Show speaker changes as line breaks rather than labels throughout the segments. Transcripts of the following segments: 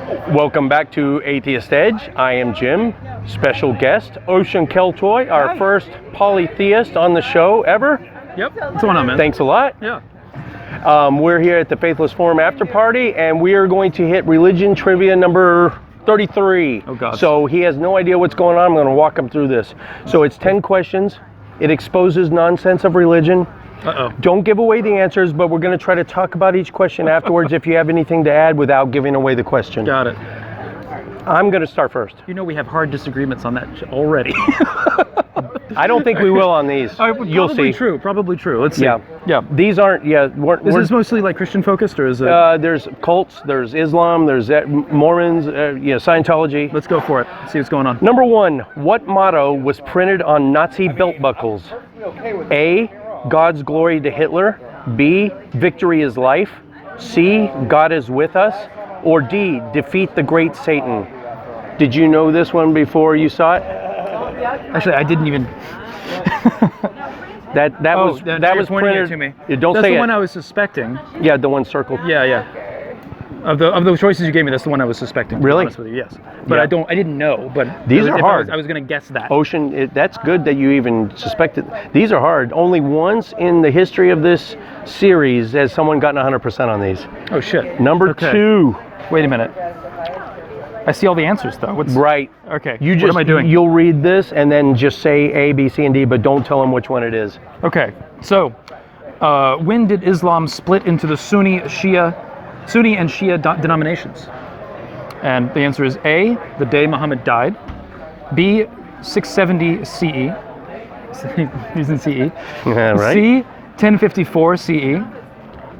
Welcome back to Atheist Edge. I am Jim, special guest, Ocean Keltoi, our first polytheist on the show ever.
Yep, what's going on, man?
Thanks a lot.
Yeah.
We're here at the Faithless Forum after party, and we are going to hit religion trivia number 33.
Oh, God.
So he has no idea what's going on. I'm going to walk him through this. So it's 10 questions. It exposes nonsense of religion.
Uh-oh.
Don't give away the answers, but we're going to try to talk about each question afterwards if you have anything to add without giving away the question.
Got it.
I'm going to start first.
You know we have hard disagreements on that already.
I don't think we will on these. You'll see.
Probably true. Let's see.
Yeah. These aren't,
Is this mostly like Christian focused, or is it?
There's cults, there's Islam, there's Mormons, Scientology.
Let's go for it. Let's see what's going on.
Number one, what motto was printed on Nazi belt buckles? A, God's glory to Hitler. B, victory is life. C, God is with us. Or D, defeat the great Satan. Did you know this one before you saw it?
Actually, I didn't even.
that was printed.
To me.
Don't
that's
say
the
it.
one I was suspecting.
Yeah, the one circled.
Yeah. Of the choices you gave me, that's the one I was suspecting.
Really?
To be honest with you, yes. But I didn't know. But
these are hard.
I was going to guess that.
Ocean. That's good that you even suspected. These are hard. Only once in the history of this series has someone gotten 100% on these.
Oh shit.
Number two.
Wait a minute. I see all the answers though.
Right.
Okay.
What
am I doing?
You'll read this and then just say A, B, C, and D, but don't tell them which one it is.
Okay. So, when did Islam split into the Sunni and Shia denominations? And the answer is A, the day Muhammad died. B, 670 CE. Using CE.
Yeah, right.
C, 1054 CE.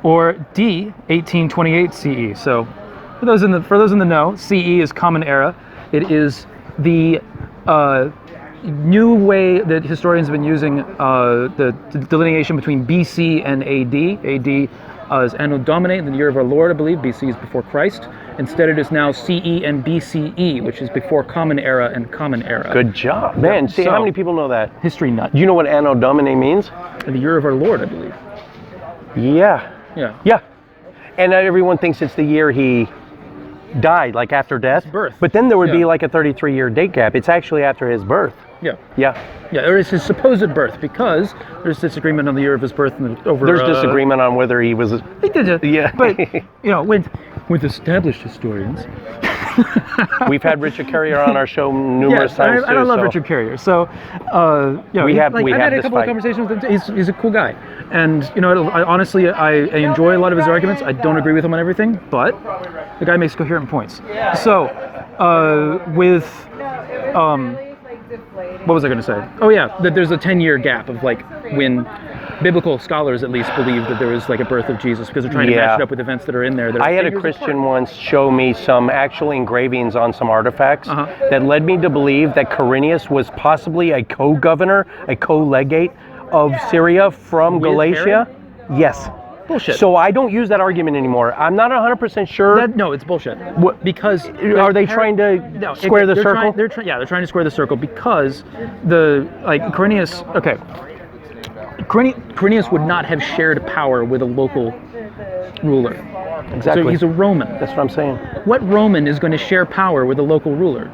Or D, 1828 CE. So, for those in the know, CE is Common Era. It is the new way that historians have been using the delineation between BC and AD. AD is Anno Domini, the year of our Lord, I believe. BC is before Christ. Instead, it is now CE and BCE, which is before Common Era and Common Era.
Good job, man. See, how many people know that?
History nut.
You know what Anno Domini means?
The year of our Lord, I believe.
Yeah. And everyone thinks it's the year he died, like after death.
His birth.
But then there would be like a 33-year date gap. It's actually after his birth.
Yeah, or it's his supposed birth, because there's disagreement on the year of his birth
There's disagreement on whether he was.
Yeah. But with established historians.
We've had Richard Carrier on our show numerous times.
I love Richard Carrier. So,
I've
had a couple of conversations with him. He's a cool guy, and honestly, I enjoy a lot of his arguments. I don't agree with him on everything, but the guy makes coherent points. So, what was I going to say? Oh yeah, that there's a 10-year gap of like when biblical scholars at least believe that there was like a birth of Jesus, because they're trying to match it up with events that are in there.
I had a Christian once show me some actual engravings on some artifacts that led me to believe that Quirinius was possibly a co-governor, a co-legate of Syria from Galatia.
Herod?
Yes.
Bullshit.
So I don't use that argument anymore. I'm not 100% sure.
No, it's bullshit. Because
are they trying to square the circle?
They're trying to square the circle, because Quirinius. Okay. Quirinius would not have shared power with a local ruler.
Exactly.
So he's a Roman.
That's what I'm saying.
What Roman is going to share power with a local ruler?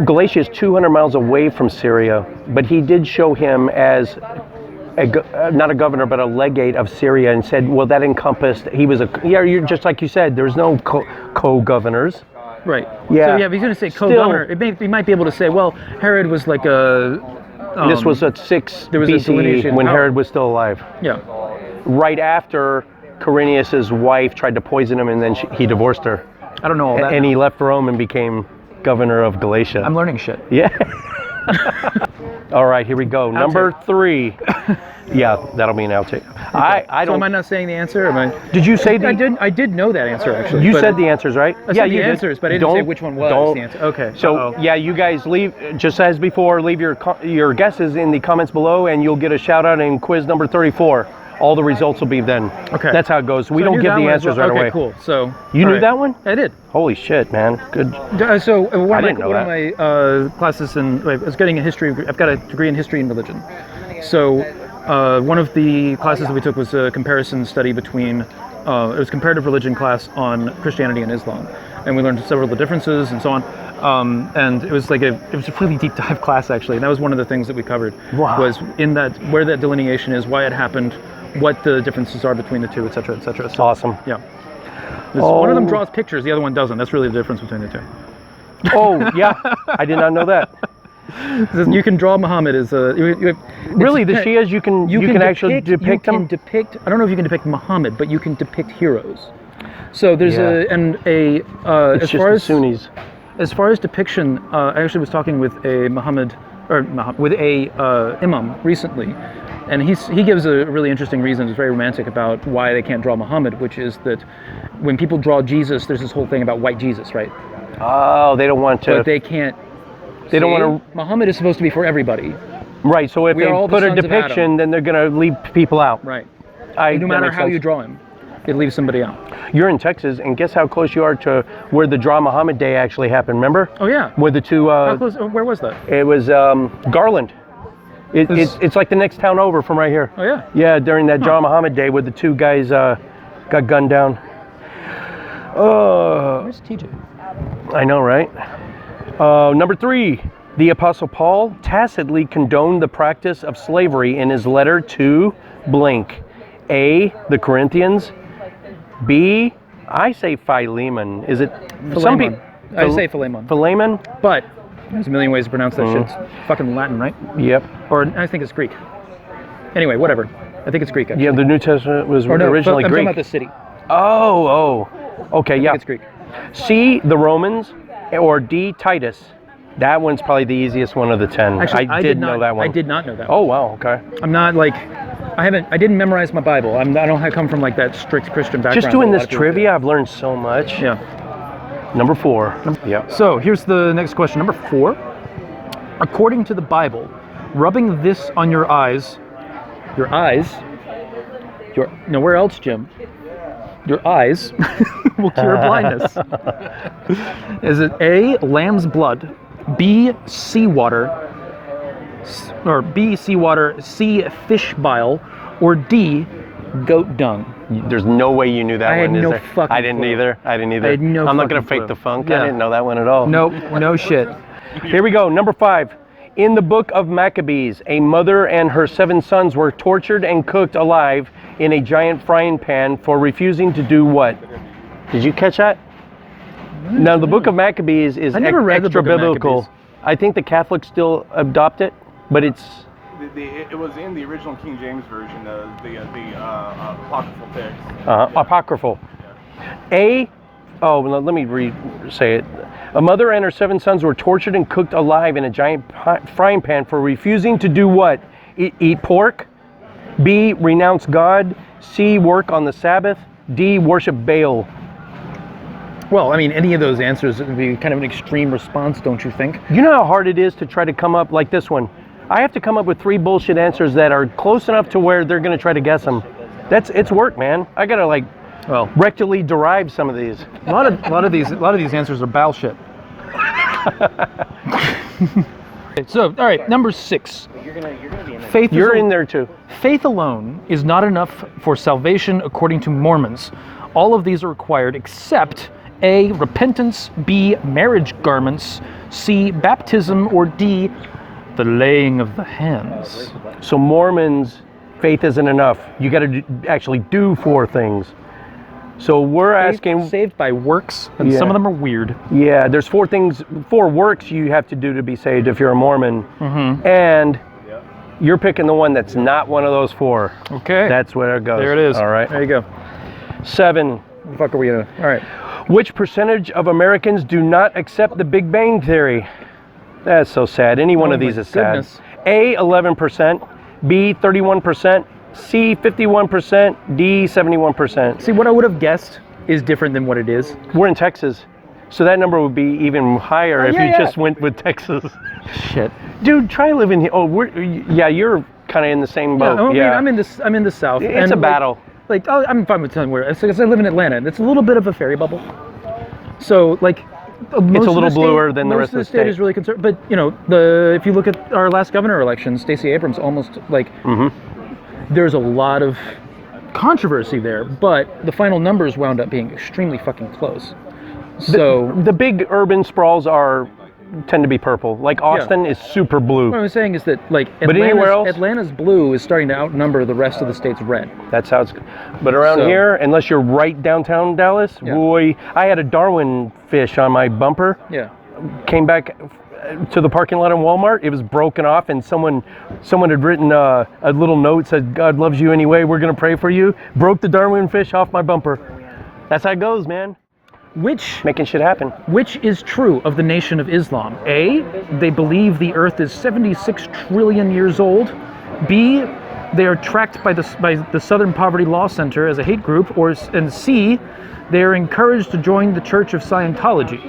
Galatia is 200 miles away from Syria, but he did show him as not a governor, but a legate of Syria, and said, well, that encompassed, he was you're just like you said, there's no co-governors.
Right.
Yeah.
So yeah, if he's going to say co-governor, he might be able to say, well, Herod was like a...
this was at 6 BC when Herod was still alive.
Yeah.
Right after Quirinius' wife tried to poison him, and then he divorced her.
I don't know all that.
And he left Rome and became governor of Galatia.
I'm learning shit.
Yeah. All right, here we go. Number 3. Yeah, that'll be an outtake. I don't.
So am I not saying the answer?
Did you say the?
I did know that answer actually.
You said the answers, right?
I said the answers, but I didn't say which one was the answer. Okay.
So yeah, you guys leave, just as before, leave your guesses in the comments below, and you'll get a shout out in quiz number 34. All the results will be then. Okay. That's how it goes. We don't give the answers right away.
Okay, cool. So
you knew that one?
I did.
Holy shit, man! Good.
So one of my classes I was getting a history. I've got a degree in history and religion. So one of the classes that we took was a comparison study between it was comparative religion class on Christianity and Islam, and we learned several of the differences and so on. And it was like it was a really deep dive class actually, and that was one of the things that we covered.
Wow.
Was in that where that delineation is, why it happened, what the differences are between the two, etc., etc. So,
Awesome.
Yeah. One of them draws pictures, the other one doesn't. That's really the difference between the two.
Oh, yeah. I did not know that.
You can draw Muhammad as a...
Really, the Shias, you can actually depict them?
I don't know if you can depict Muhammad, but you can depict heroes. So there's
it's
as
just
far
the
as
Sunnis.
As far as depiction, I actually was talking with a imam recently, and he gives a really interesting reason. It's very romantic about why they can't draw Muhammad, which is that when people draw Jesus, there's this whole thing about white Jesus, right?
Oh, they don't want to.
But they can't.
They don't want to.
Muhammad is supposed to be for everybody.
Right. So if they put a depiction, then they're going to leave people out.
Right.
No
matter how you draw him, it leaves somebody out.
You're in Texas, and guess how close you are to where the Draw Muhammad Day actually happened, remember?
Oh, yeah.
Where the two...
how close, where was that?
It was Garland. It's like the next town over from right here.
Oh, yeah?
Yeah, during that Draw Muhammad Day where the two guys got gunned down.
Where's TJ?
I know, right? Number 3. The Apostle Paul tacitly condoned the practice of slavery in his letter to blank. A, the Corinthians. B, I say Philemon. Is it?
Philemon.
Some people.
I say Philemon.
Philemon?
But there's a million ways to pronounce that shit. It's fucking Latin, right?
Yep.
Or I think it's Greek. Anyway, whatever. I think it's Greek, actually.
Yeah, the New Testament was originally
I'm
Greek.
talking about the city.
Oh. Okay,
I
yeah.
think it's Greek.
C, the Romans. Or D, Titus. That one's probably the easiest one of the 10.
Actually,
I did know that one.
I did not know that.
Oh, wow, okay.
I'm not like... I didn't memorize my Bible. I don't come from like that strict Christian background.
Just doing this trivia, I've learned so much.
Yeah.
Number 4. Yeah.
So here's the next question. Number 4. According to the Bible, rubbing this on your eyes, nowhere else, Jim, your eyes will cure blindness. Is it A, lamb's blood, B, seawater, or B, seawater, C, fish bile, or D, goat dung?
There's no way you knew that one.
I had no
there?
fucking
I didn't
clue.
either. I had
no
I'm not going
fucking
to fake
clue.
the funk.
Yeah.
I didn't know that one at all.
No shit.
Here we go. Number 5. In the book of Maccabees, a mother and her 7 sons were tortured and cooked alive in a giant frying pan for refusing to do what? Did you catch that? Now, the book of Maccabees is
I never read the
extra
book of
biblical.
Maccabees.
I think the Catholics still adopt it, but it's...
It was in the original King James version, the apocryphal text.
Apocryphal. Let me say it. A mother and her 7 sons were tortured and cooked alive in a giant frying pan for refusing to do what? Eat pork. B, renounce God. C, work on the Sabbath. D, worship Baal.
Well, I mean, any of those answers would be kind of an extreme response, don't you think?
You know how hard it is to try to come up like this one? I have to come up with 3 bullshit answers that are close enough to where they're going to try to guess them. It's work, man. I got to rectally derive some of these.
A lot of these answers are bullshit. So, all right, number 6. Faith.
You're in there too.
Faith alone is not enough for salvation, according to Mormons. All of these are required except A, repentance, B, marriage garments, C, baptism, or D, the laying of the hands.
So Mormons, faith isn't enough. You got to actually do 4 things. So we're asking...
Saved by works, and some of them are weird.
Yeah, there's 4 things, 4 works you have to do to be saved if you're a Mormon. Mm-hmm. And you're picking the one that's not one of those 4.
Okay.
That's where it goes.
There it is.
All right.
There you go.
7.
What the fuck are we gonna... All right.
Which percentage of Americans do not accept the Big Bang Theory? That's so sad. Any one of these is sad. A, 11%. B, 31%. C, 51%. D, 71%.
See, what I would have guessed is different than what it is.
We're in Texas, so that number would be even higher if you just went with Texas.
Shit.
Dude, try living here. Oh, you're kind of in the same boat.
Yeah, I mean, I'm in the South.
It's a battle.
I'm fine with telling where. Because I live in Atlanta, and it's a little bit of a fairy bubble. So, it's
a little bluer than the rest of the state.
Is really concerned, but if you look at our last governor election, Stacey Abrams almost there's a lot of controversy there, but the final numbers wound up being extremely fucking close. So
the big urban sprawls tend to be purple. Like Austin is super blue.
what I'm saying is that like
anywhere else?
Atlanta's blue is starting to outnumber the rest of the state's red.
That's how it's. But around here, unless you're right downtown Dallas, boy, I had a Darwin fish on my bumper.
Yeah.
Came back to the parking lot in Walmart. It was broken off, and someone had written a little note, said, "God loves you anyway. We're gonna pray for you." Broke the Darwin fish off my bumper. That's how it goes, man. Making shit happen.
Which is true of the Nation of Islam? A, they believe the Earth is 76 trillion years old. B, they are tracked by the Southern Poverty Law Center as a hate group. And C, they are encouraged to join the Church of Scientology.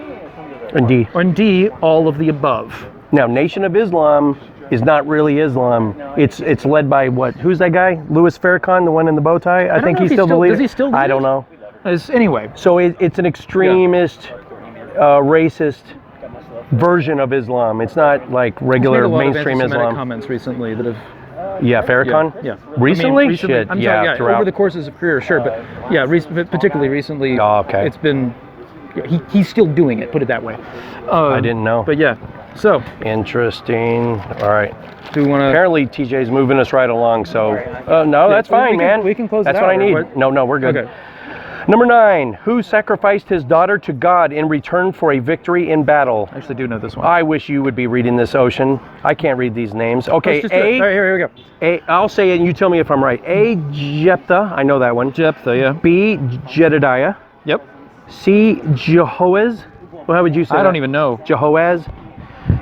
And D.
And D, all of the above.
Now, Nation of Islam is not really Islam. It's led by what? Who's that guy? Louis Farrakhan, the one in the bow tie? I think he's still the leader.
Does he still?
I don't know.
Anyway.
So it's an extremist, racist version of Islam. It's not like regular mainstream Islam.
Comments recently that have.
Yeah, Farrakhan.
Yeah.
Recently? Shit.
I'm
yeah,
sorry,
throughout.
Over the course of his career, sure, but yeah, particularly recently.
Oh, okay.
It's been. He's still doing it. Put it that way.
I didn't know.
But yeah. So.
Interesting. All right.
Do we want to?
Apparently, TJ's moving us right along. So no, that's fine, man.
We can close.
That's
it
what
out,
I need.
What?
No, we're good.
Okay.
Number 9, who sacrificed his daughter to God in return for a victory in battle?
I actually do know this one.
I wish you would be reading this, Ocean. I can't read these names. Okay,
All right, here we go.
I'll say it and you tell me if I'm right. A, Jephthah. I know that one.
Jephthah, yeah.
B, Jedediah.
Yep.
C, Jehoaz. Well, how would you say
I
that?
don't even know.
Jehoaz.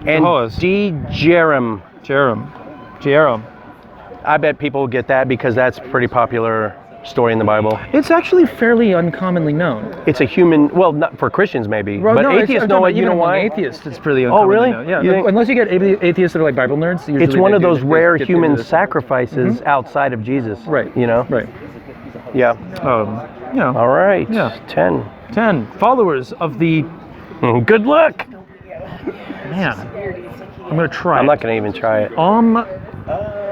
And
Jehoaz.
D, Jerem.
Jerem.
I bet people get that because that's a pretty popular story in the Bible.
It's actually fairly uncommonly known.
It's a human, well, not for Christians maybe,
Well,
but
no,
atheists know it. You know why?
Atheists, it's pretty uncommonly
really?
known. Yeah,
You think-
unless you get atheists that are like Bible nerds. Usually
It's one
they
of
do-
those
they
rare
get
human
into this.
sacrifices outside of Jesus.
Right.
You know?
Right.
Yeah.
You know.
All right.
Yeah.
10.
10 followers of the.
Good luck.
Man, I'm gonna try.
I'm not going to even try it.
Aum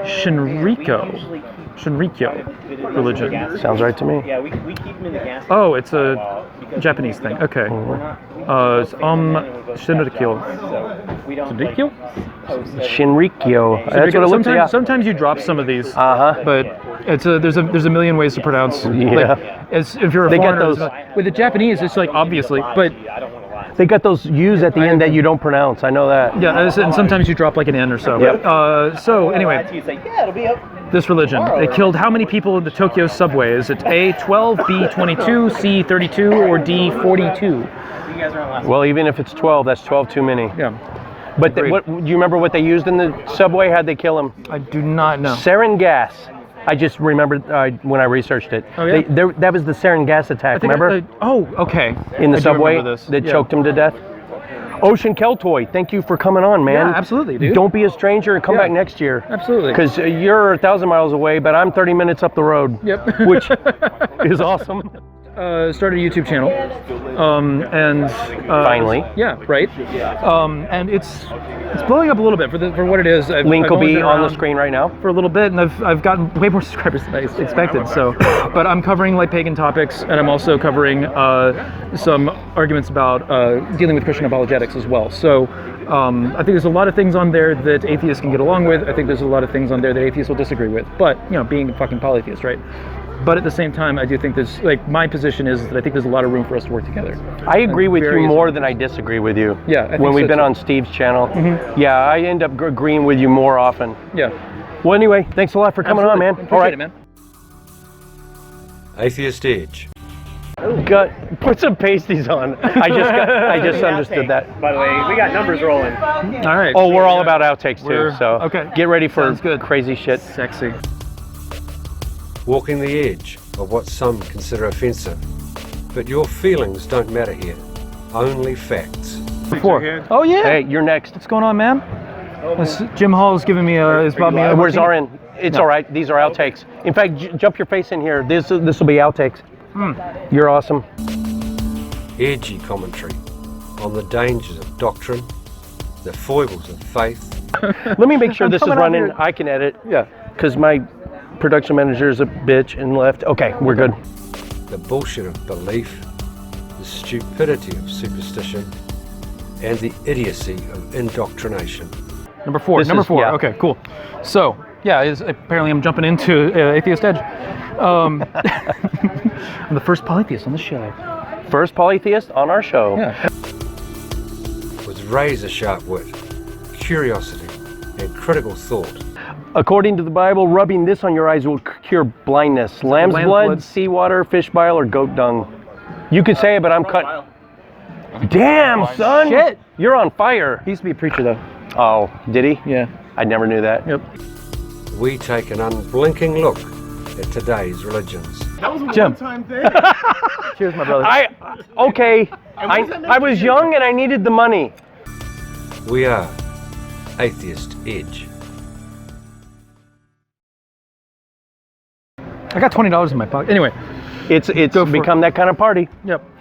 Shinrikyo religion.
Sounds right to me.
Yeah, we keep them in the gas.
Oh, it's a Japanese thing. Okay. It's Shinrikyo.
We don't
Shinrikyo?
Shinrikyo. That's what it looks like.
Sometimes you drop some of these,
Uh-huh.
but there's a million ways to pronounce.
Yeah.
If you're a
They get
foreigner,
those-
with the Japanese, it's like obviously, but
They got those U's at the end that you don't pronounce. I know that.
yeah, and sometimes you drop like an N or so.
Yep.
So anyway,
You say, yeah, it'll be up.
this religion, they killed how many people in the Tokyo subway? Is it A 12, B 22, C 32, or D 42?
You guys are on last.
Well, even if it's 12, that's 12 too many.
Yeah,
But
Agreed.
what do you remember what they used in the subway? How'd they kill him?
I do not know.
Sarin gas. I just remembered when I researched it.
Oh, yeah?
That was the sarin gas attack,
I think
remember?
okay.
in the
I do
subway
remember this.
that
Yeah.
choked him to death. Ocean Keltoi, thank you for coming on, man.
Yeah, absolutely, dude.
Don't be a stranger and come
Yeah.
back next year.
Absolutely.
Because you're 1,000 miles away, but I'm 30 minutes up the road.
Yep.
Which is awesome.
Started a YouTube channel, and
Finally.
yeah, right. And it's blowing up a little bit for what it is.
Link
I've
will
only
be
been
on the
around
screen right now.
for a little bit, and I've gotten way more subscribers than I expected. So, but I'm covering like pagan topics, and I'm also covering some arguments about dealing with Christian apologetics as well. So. I think there's a lot of things on there that atheists can get along with. I think there's a lot of things on there that atheists will disagree with. But, you know, being a fucking polytheist, right? But at the same time, I do think there's, like, my position is that I think there's a lot of room for us to work together.
I agree with you
various
more than I disagree with you.
Yeah, I think
when we've
so,
been
too.
on Steve's channel. Yeah, I end up agreeing with you more often.
Yeah.
Well, anyway, thanks a lot for coming on, man.
Appreciate
All right.
it, man.
Atheist Edge.
Put some pasties on. I just understood that.
By the way, we got numbers rolling.
All right.
Oh, we're all about outtakes too,
We're-
so
okay.
get ready for
Sounds good.
crazy shit.
Sexy.
Walking the edge of what some consider offensive. But your feelings don't matter here. Only facts.
Before. Oh, yeah.
Hey, you're next.
What's going on, man? Jim Hall's giving me has brought me a
Where's
martini.
RN? It's all right. These are outtakes. In fact, jump your face in here. This will be outtakes. You're awesome.
Edgy commentary on the dangers of doctrine, the foibles of faith.
Let me make sure this is
coming out
running.
here.
I can edit.
Yeah.
Because my production manager's a bitch and left. Okay, we're good.
The bullshit of belief, the stupidity of superstition, and the idiocy of indoctrination.
Number four.
This
Number
is-
four.
yeah.
Okay, cool. So, yeah, apparently I'm jumping into Atheist Edge. I'm the first polytheist on the show.
First polytheist on our show.
Yeah.
With razor sharp wit, curiosity, and critical thought.
According to the Bible, rubbing this on your eyes will cure blindness. Lamb's
lamb's
blood,
blood.
seawater, fish bile, or goat dung. You could say it, but I'm cut. Damn, son!
Shit.
You're on fire.
He used to be a preacher, though.
Oh, did he?
Yeah.
I never knew that.
Yep.
We take an unblinking look at today's religions.
That was a
Jim.
one-time thing.
Cheers, my brother.
Okay.
what does that make
I was
you?
young and I needed the money.
We are Atheist Edge.
I got $20 in my pocket. Anyway.
It's
Go for
become that kind of party.
Yep.